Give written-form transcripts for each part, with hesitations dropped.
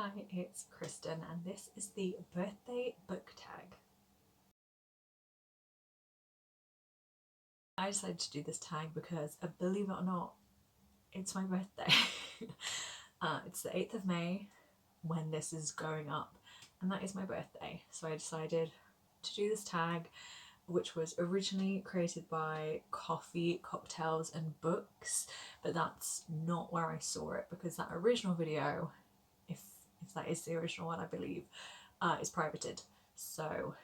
Hi, it's Kristen and this is the birthday book tag. I decided to do this tag because, believe it or not, it's my birthday. It's the 8th of May when this is going up, and that is my birthday. So I decided to do this tag, which was originally created by Coffee, Cocktails and Books, but that's not where I saw it because that original video, if that is the original one, I believe, is privated. So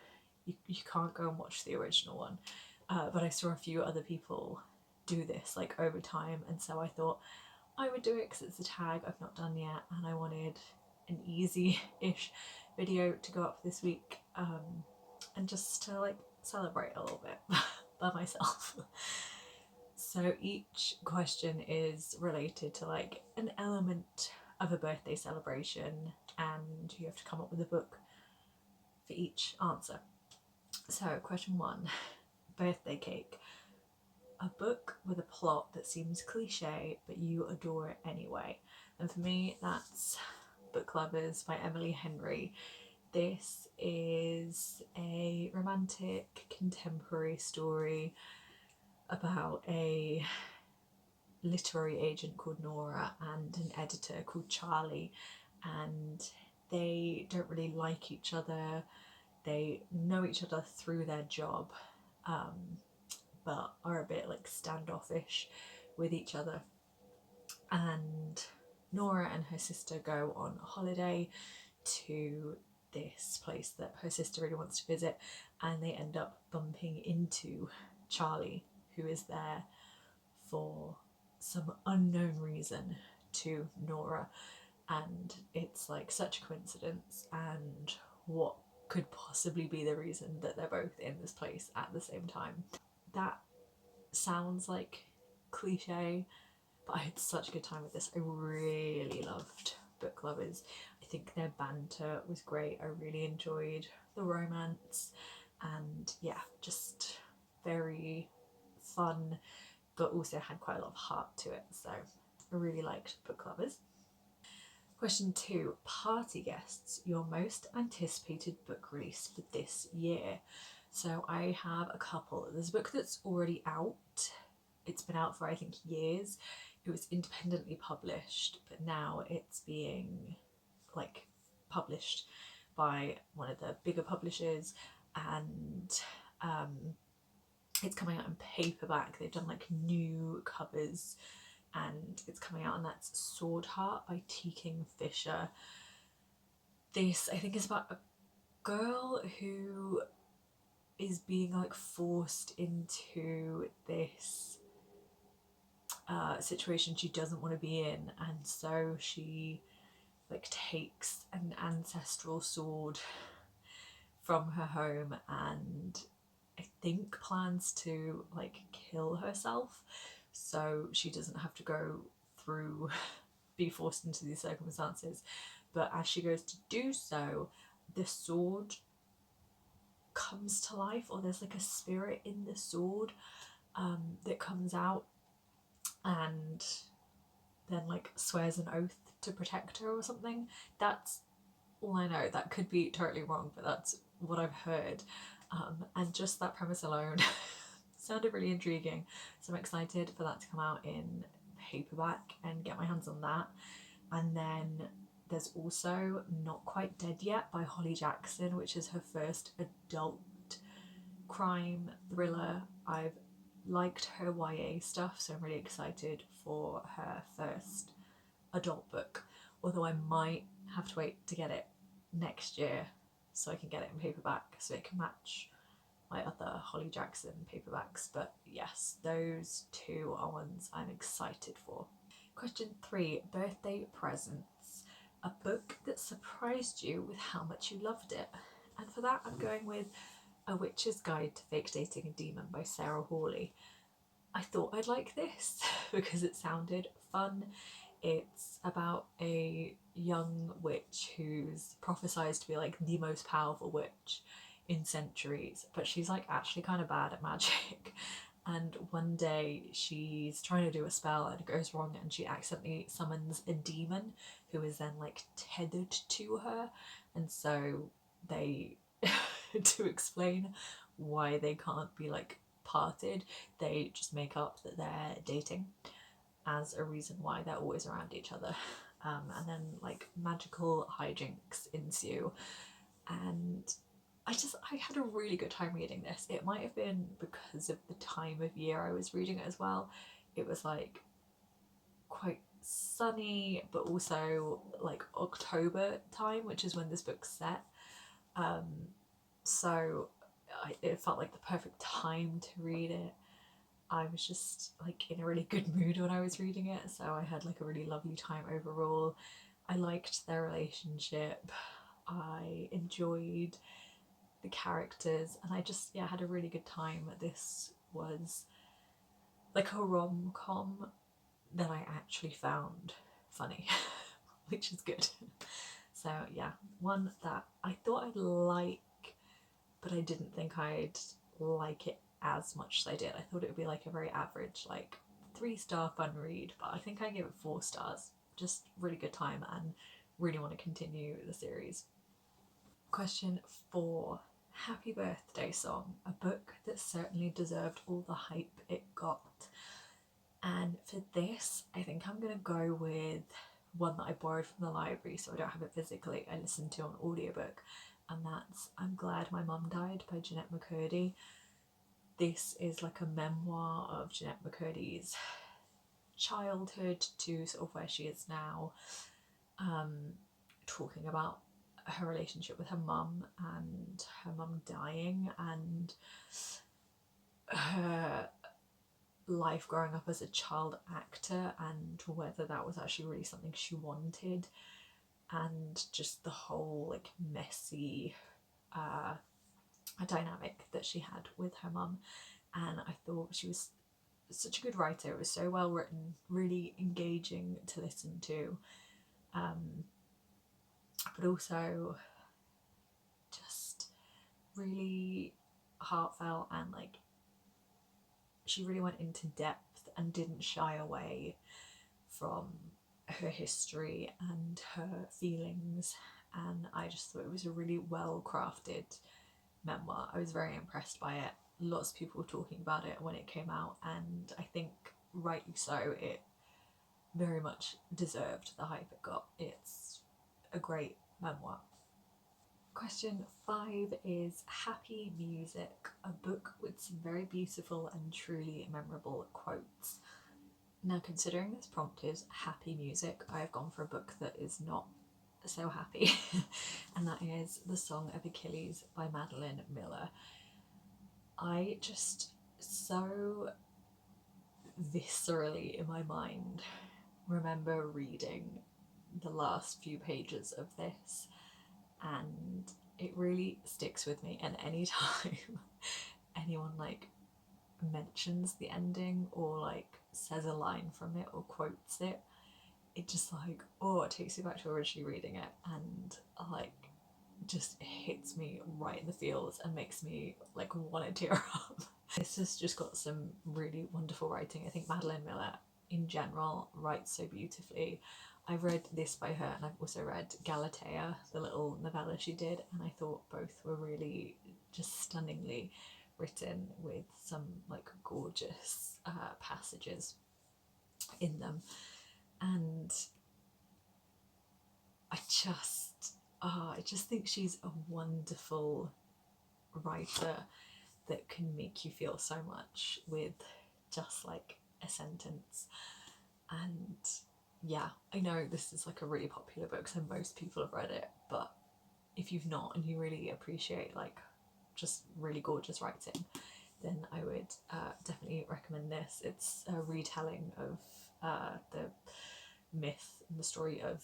you can't go and watch the original one. But I saw a few other people do this like over time, and so I thought I would do it because it's a tag I've not done yet, and I wanted an easy-ish video to go up this week, and just to like celebrate a little bit by myself. So each question is related to like an element of a birthday celebration, and you have to come up with a book for each answer. So, question 1, birthday cake. A book with a plot that seems cliche but you adore it anyway. And for me, that's Book Lovers by Emily Henry. This is a romantic contemporary story about a literary agent called Nora and an editor called Charlie, and they don't really like each other. They know each other through their job, but are a bit like standoffish with each other. And Nora and her sister go on holiday to this place that her sister really wants to visit, and they end up bumping into Charlie, who is there for some unknown reason to Nora. And it's like such a coincidence, and what could possibly be the reason that they're both in this place at the same time. That sounds like cliche, but I had such a good time with this. I really loved Book Lovers. I think their banter was great. I really enjoyed the romance, and yeah, just very fun, but also had quite a lot of heart to it. So I really liked Book Lovers. Question 2, party guests, your most anticipated book release for this year. So I have a couple. There's a book that's already out. It's been out for I think years. It was independently published, but now it's being like published by one of the bigger publishers, and it's coming out in paperback. They've done like new covers, and it's coming out, and that's Sword Heart by T. Kingfisher. This, I think, is about a girl who is being like forced into this situation she doesn't want to be in, and so she like takes an ancestral sword from her home and I think plans to like kill herself so she doesn't have to go through be forced into these circumstances. But as she goes to do so, the sword comes to life, or there's like a spirit in the sword that comes out and then like swears an oath to protect her or something. That's all I know. That could be totally wrong, but that's what I've heard. And just that premise alone sounded really intriguing. So I'm excited for that to come out in paperback and get my hands on that. And then there's also Not Quite Dead Yet by Holly Jackson, which is her first adult crime thriller. I've liked her YA stuff, so I'm really excited for her first adult book, although I might have to wait to get it next year so I can get it in paperback so it can match my other Holly Jackson paperbacks. But yes, those two are ones I'm excited for. Question 3, birthday presents. A book that surprised you with how much you loved it. And for that, I'm going with A Witch's Guide to Fake Dating a Demon by Sarah Hawley. I thought I'd like this because it sounded fun. It's about a young witch who's prophesied to be like the most powerful witch in centuries, but she's like actually kind of bad at magic, and one day she's trying to do a spell and it goes wrong, and she accidentally summons a demon who is then like tethered to her, and so they to explain why they can't be like parted, they just make up that they're dating as a reason why they're always around each other. And then like magical hijinks ensue, and I had a really good time reading this. It might have been because of the time of year I was reading it as well. It was like quite sunny, but also like October time, which is when this book's set. Um, so it felt like the perfect time to read it. I was just like in a really good mood when I was reading it, so I had like a really lovely time overall. I liked their relationship. I enjoyed the characters, and I just had a really good time. This was like a rom-com that I actually found funny, which is good. So yeah, one that I thought I'd like, but I didn't think I'd like it as much as I did. I thought it would be like a very average, like 3-star fun read, but I think I gave it 4 stars. Just really good time and really want to continue the series. Question 4. Happy Birthday Song, a book that certainly deserved all the hype it got. And for this, I think I'm going to go with one that I borrowed from the library, so I don't have it physically. I listened to on audiobook, and that's I'm Glad My Mum Died by Jennette McCurdy. This is like a memoir of Jennette McCurdy's childhood to sort of where she is now, talking about her relationship with her mum and her mum dying and her life growing up as a child actor and whether that was actually really something she wanted, and just the whole like messy dynamic that she had with her mum. And I thought she was such a good writer. It was so well written, really engaging to listen to, but also just really heartfelt, and like she really went into depth and didn't shy away from her history and her feelings, and I just thought it was a really well crafted memoir. I was very impressed by it. Lots of people were talking about it when it came out, and I think rightly so. It very much deserved the hype it got. It's a great memoir. Question 5 is Happy Music, a book with some very beautiful and truly memorable quotes. Now, considering this prompt is happy music, I have gone for a book that is not so happy, and that is The Song of Achilles by Madeline Miller. I just so viscerally in my mind remember reading the last few pages of this, and it really sticks with me. And anytime anyone like mentions the ending or like says a line from it or quotes it, it just like, oh, it takes me back to originally reading it, and like just hits me right in the feels and makes me like want to tear up. This has just got some really wonderful writing. I think Madeline Miller in general writes so beautifully. I've read this by her, and I've also read Galatea, the little novella she did, and I thought both were really just stunningly written with some like gorgeous passages in them. And I just think she's a wonderful writer that can make you feel so much with just like a sentence. And yeah, I know this is like a really popular book, so most people have read it, but if you've not and you really appreciate like just really gorgeous writing, then I would definitely recommend this. It's a retelling of the myth and the story of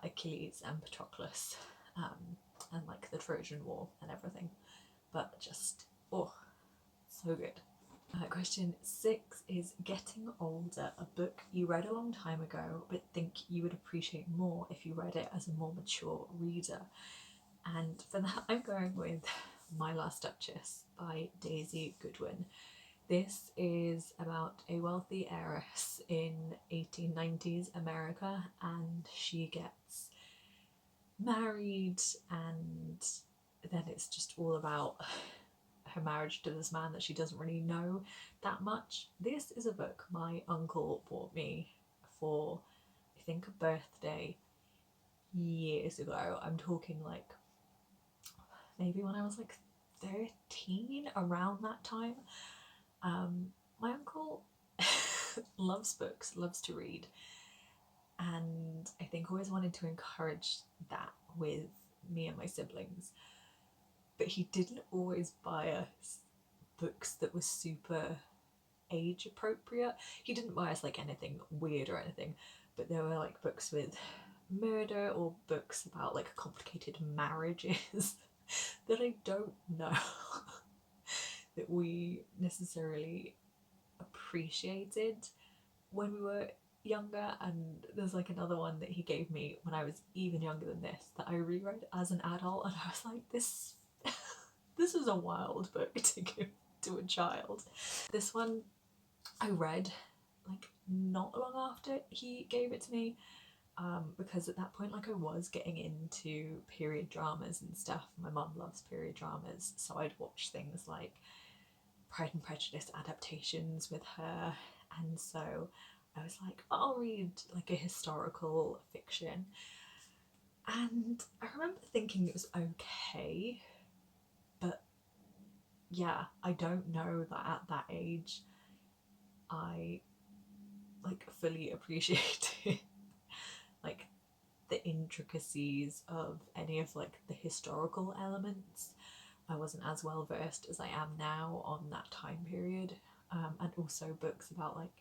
Achilles and Patroclus, and like the Trojan War and everything, but just so good. Question 6 is Getting Older, a book you read a long time ago but think you would appreciate more if you read it as a more mature reader. And for that, I'm going with My Last Duchess by Daisy Goodwin. This is about a wealthy heiress in 1890s America, and she gets married, and then it's just all about her marriage to this man that she doesn't really know that much. This is a book my uncle bought me for, I think, a birthday years ago. I'm talking like maybe when I was like 13, around that time. My uncle loves books, loves to read, and I think always wanted to encourage that with me and my siblings. But he didn't always buy us books that were super age appropriate. He didn't buy us like anything weird or anything, but there were like books with murder or books about like complicated marriages that I don't know that we necessarily appreciated when we were younger. And there's like another one that he gave me when I was even younger than this that I reread as an adult, and I was like, this is a wild book to give to a child. This one I read like not long after he gave it to me, because at that point, like, I was getting into period dramas and stuff. My mum loves period dramas, so I'd watch things like Pride and Prejudice adaptations with her, and so I was like, I'll read like a historical fiction. And I remember thinking it was okay, but yeah, I don't know that at that age I like fully appreciated like the intricacies of any of like the historical elements. I wasn't as well versed as I am now on that time period, and also books about like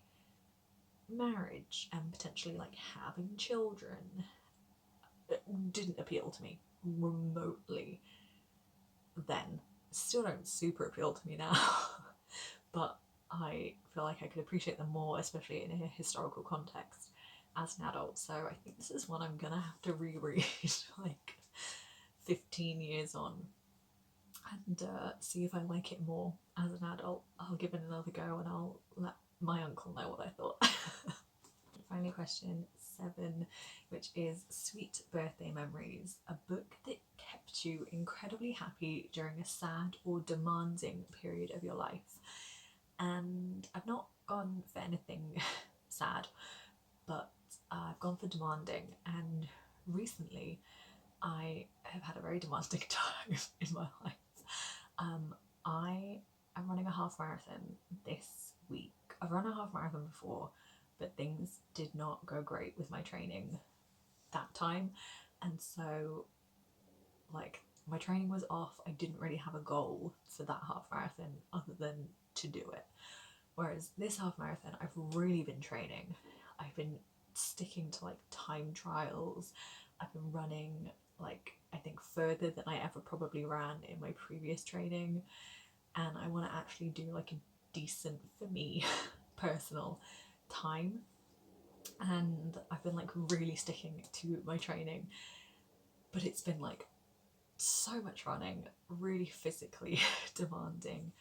marriage and potentially like having children didn't appeal to me remotely then. Still don't super appeal to me now, but I feel like I could appreciate them more, especially in a historical context as an adult. So I think this is one I'm gonna have to reread like 15 years on, and see if I like it more as an adult. I'll give it another go and I'll let my uncle know what I thought. Finally, question 7, which is Sweet Birthday Memories, a book that kept you incredibly happy during a sad or demanding period of your life. And I've not gone for anything sad, but I've gone for demanding, and recently I have had a very demanding time in my life. I am running a half marathon this week. I've run a half marathon before, but things did not go great with my training that time, and so like my training was off. I didn't really have a goal for that half marathon other than to do it. Whereas this half marathon, I've really been training. I've been sticking to like time trials. I've been running like I think further than I ever probably ran in my previous training, and I want to actually do like a decent, for me, personal time. And I've been like really sticking to my training, but it's been like so much running, really physically demanding,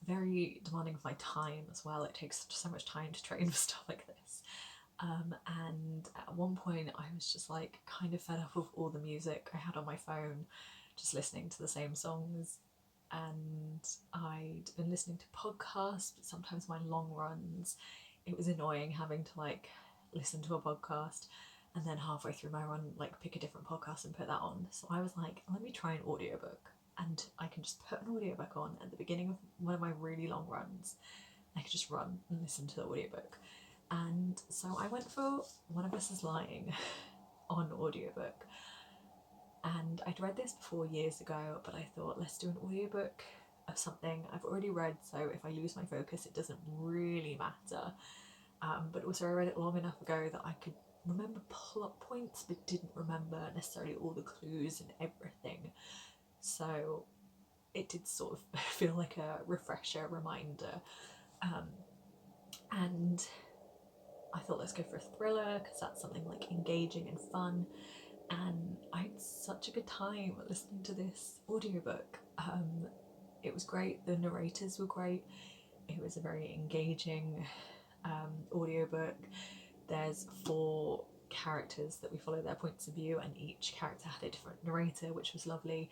very demanding of my time as well. It takes so much time to train for stuff like this. And at one point I was just like kind of fed up of all the music I had on my phone, just listening to the same songs. And I'd been listening to podcasts, but sometimes my long runs, it was annoying having to like listen to a podcast and then halfway through my run like pick a different podcast and put that on. So I was like, let me try an audiobook, and I can just put an audiobook on at the beginning of one of my really long runs. I could just run and listen to the audiobook. And so I went for One of Us is Lying on audiobook. And I'd read this before years ago, but I thought, let's do an audiobook of something I've already read, so if I lose my focus, it doesn't really matter. But also I read it long enough ago that I could remember plot points, but didn't remember necessarily all the clues and everything. So it did sort of feel like a refresher, reminder. And I thought, let's go for a thriller, because that's something like engaging and fun. And I had such a good time listening to this audiobook. It was great, the narrators were great. It was a very engaging audiobook. There's 4 characters that we follow their points of view, and each character had a different narrator, which was lovely.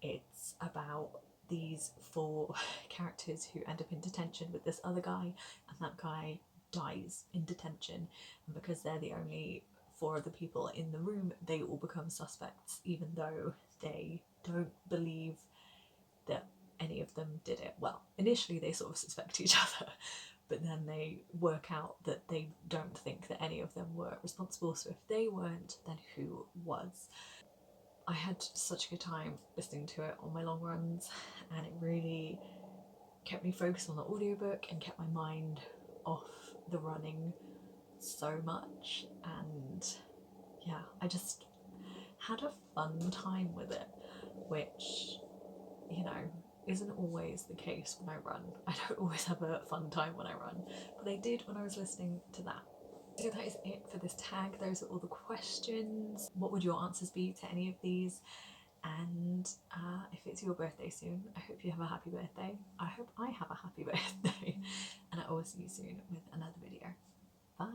It's about these 4 characters who end up in detention with this other guy, and that guy dies in detention, and because they're the only 4 other people in the room, they all become suspects, even though they don't believe that any of them did it. Well, initially they sort of suspect each other, but then they work out that they don't think that any of them were responsible, so if they weren't, then who was? I had such a good time listening to it on my long runs, and it really kept me focused on the audiobook and kept my mind off the running so much. And yeah, I just had a fun time with it, which, you know, isn't always the case when I run. I don't always have a fun time when I run, but I did when I was listening to that. So that is it for this tag. Those are all the questions. What would your answers be to any of these? And if it's your birthday soon, I hope you have a happy birthday. I hope I have a happy birthday. And I will see you soon with another video. Bye.